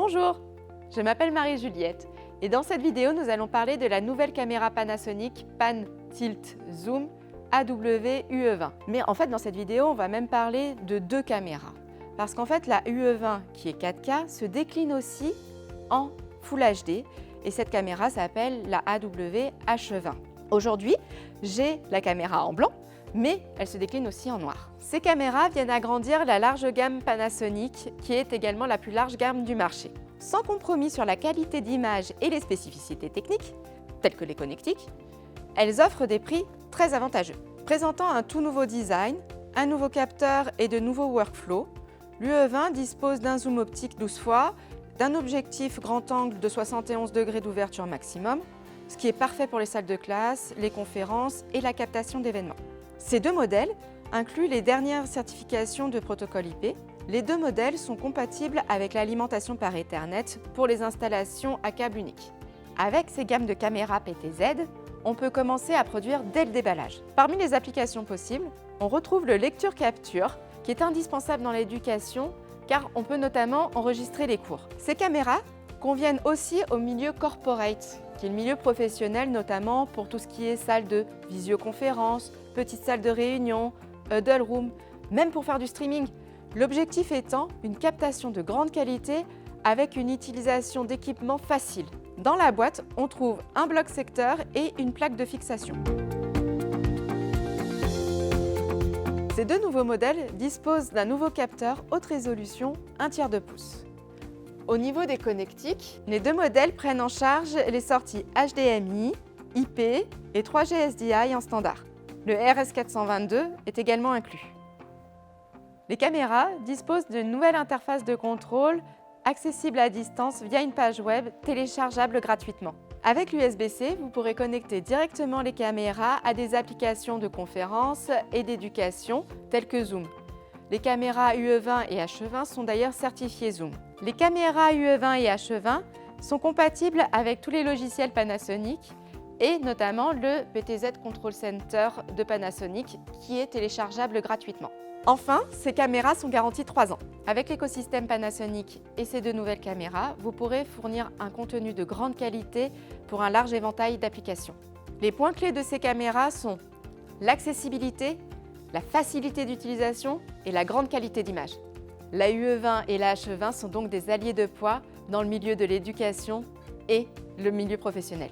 Bonjour, je m'appelle Marie-Juliette et dans cette vidéo, nous allons parler de la nouvelle caméra Panasonic Pan Tilt Zoom AW-UE20. Mais en fait, dans cette vidéo, on va même parler de deux caméras. Parce qu'en fait, la UE20, qui est 4K, se décline aussi en Full HD et cette caméra s'appelle la AW-H20. Aujourd'hui, j'ai la caméra en blanc, mais elle se décline aussi en noir. Ces caméras viennent agrandir la large gamme Panasonic, qui est également la plus large gamme du marché. Sans compromis sur la qualité d'image et les spécificités techniques, telles que les connectiques, elles offrent des prix très avantageux. Présentant un tout nouveau design, un nouveau capteur et de nouveaux workflows, l'UE20 dispose d'un zoom optique 12 fois, d'un objectif grand angle de 71 degrés d'ouverture maximum, ce qui est parfait pour les salles de classe, les conférences et la captation d'événements. Ces deux modèles incluent les dernières certifications de protocole IP. Les deux modèles sont compatibles avec l'alimentation par Ethernet pour les installations à câble unique. Avec ces gammes de caméras PTZ, on peut commencer à produire dès le déballage. Parmi les applications possibles, on retrouve le lecture-capture qui est indispensable dans l'éducation car on peut notamment enregistrer les cours. Ces caméras conviennent aussi au milieu corporate, qui est le milieu professionnel notamment pour tout ce qui est salle de visioconférence, petite salle de réunion, huddle room, même pour faire du streaming. L'objectif étant une captation de grande qualité avec une utilisation d'équipements facile. Dans la boîte, on trouve un bloc secteur et une plaque de fixation. Ces deux nouveaux modèles disposent d'un nouveau capteur haute résolution 1/3 de pouce. Au niveau des connectiques, les deux modèles prennent en charge les sorties HDMI, IP et 3G SDI en standard. Le RS422 est également inclus. Les caméras disposent d'une nouvelle interface de contrôle accessible à distance via une page web téléchargeable gratuitement. Avec l'USB-C, vous pourrez connecter directement les caméras à des applications de conférence et d'éducation telles que Zoom. Les caméras UE20 et H20 sont d'ailleurs certifiées Zoom. Les caméras UE20 et H20 sont compatibles avec tous les logiciels Panasonic et notamment le PTZ Control Center de Panasonic qui est téléchargeable gratuitement. Enfin, ces caméras sont garanties 3 ans. Avec l'écosystème Panasonic et ces deux nouvelles caméras, vous pourrez fournir un contenu de grande qualité pour un large éventail d'applications. Les points clés de ces caméras sont l'accessibilité, la facilité d'utilisation et la grande qualité d'image. La UE20 et la H20 sont donc des alliés de poids dans le milieu de l'éducation et le milieu professionnel.